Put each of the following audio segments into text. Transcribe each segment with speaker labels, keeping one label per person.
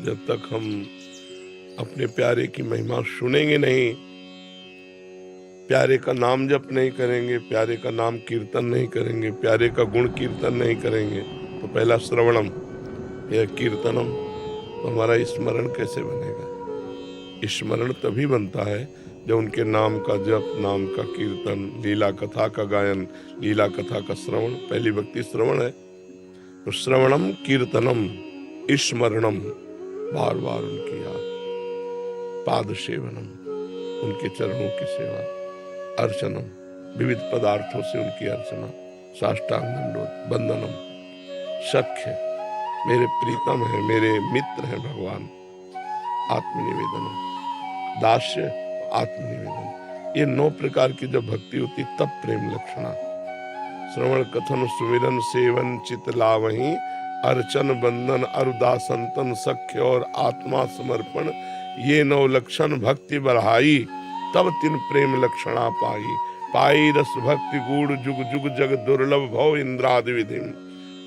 Speaker 1: जब तक हम अपने प्यारे की महिमा सुनेंगे नहीं, प्यारे का नाम जप नहीं करेंगे, प्यारे का नाम कीर्तन नहीं करेंगे, प्यारे का गुण कीर्तन नहीं करेंगे, तो पहला श्रवणम या कीर्तनम, तो हमारा स्मरण कैसे बनेगा? स्मरण तभी बनता है जब उनके नाम का जप, नाम का कीर्तन, लीला कथा का गायन, लीला कथा का श्रवण। पहली भक्ति श्रवण है, तो श्रवणम कीर्तनम स्मरणम, बार बार उनकी याद, पाद सेवनम, उनके चरणों की सेवा, अर्चनम, विविध पदार्थों से उनकी अर्चना, साष्टांग दंडोत वंदनम, सख्य, मेरे प्रीतम है, मेरे मित्र हैं भगवान, आत्मनिवेदनम, दास्य, आत्मनिवेदन। ये 9 प्रकार की जब भक्ति होती तब प्रेम लक्षणा। श्रवण कथन सुमिरन सेवन चित लावहीं, अर्चन बंदन अरुदासंतन सख्य और आत्मा समर्पण, ये 9 लक्षण भक्ति बढ़ाई, तब तिन प्रेम लक्षणा पाई। पाई रस भक्ति गूढ़ जुग जुग जग दुर्लभ भव इंद्रादि विधि,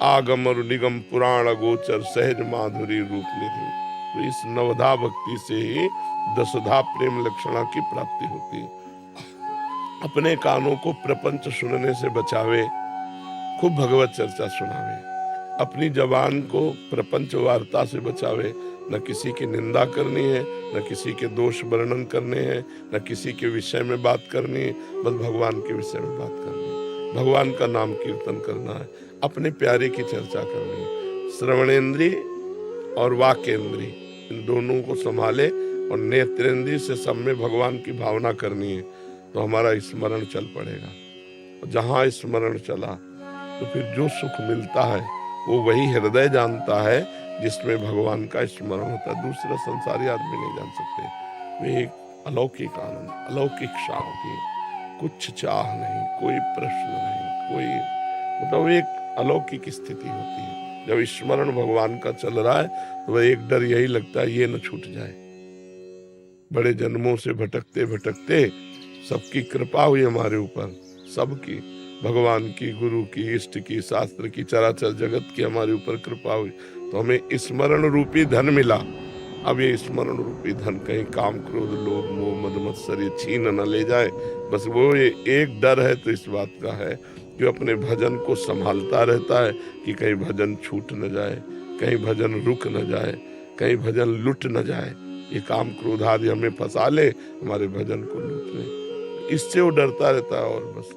Speaker 1: आगम और निगम पुराण गोचर सहज माधुरी रूप निधि। तो इस नवधा भक्ति से ही 10धा प्रेम लक्षणा की प्राप्ति होती है। अपने कानों को प्रपंच सुनने से बचावे, खूब भगवत चर्चा सुनावे। अपनी जबान को प्रपंच वार्ता से बचावे, न किसी की निंदा करनी है, न किसी के दोष वर्णन करने हैं, न किसी के विषय में बात करनी है, बस भगवान के विषय में बात करनी है, भगवान का नाम कीर्तन करना है, अपने प्यारे की चर्चा करनी है। श्रवणेंद्रिय और वाकेंद्रिय, इन दोनों को संभाले और नेत्रेंद्रिय से सब में भगवान की भावना करनी है, तो हमारा स्मरण चल पड़ेगा। जहाँ स्मरण चला तो फिर जो सुख मिलता है वो वही हृदय जानता है जिसमें भगवान का स्मरण होता है। दूसरा संसारी आदमी नहीं जान सकते। वे एक अलौकिक आनंद, अलौकिक शांति, कुछ चाह नहीं, कोई प्रश्न नहीं, कोई मतलब एक अलौकिक स्थिति होती है। जब स्मरण भगवान का चल रहा है तो वह एक डर यही लगता है ये न छूट जाए। बड़े जन्मों से भटकते भटकते सबकी कृपा हुई हमारे ऊपर, सबकी, भगवान की, गुरु की, इष्ट की, शास्त्र की, चराचर जगत की हमारे ऊपर कृपा हुई, तो हमें स्मरण रूपी धन मिला। अब ये स्मरण रूपी धन कहीं काम क्रोध लोभ मोह मद मत्सर छीन न ले जाए, बस वो एक डर है तो इस बात का है कि अपने भजन को संभालता रहता है कि कहीं भजन छूट न जाए, कहीं भजन रुक न जाए, कहीं भजन लुट न जाए, ये काम क्रोध आदि हमें फंसा ले, हमारे भजन को लूट ले, इससे वो डरता रहता है। और बस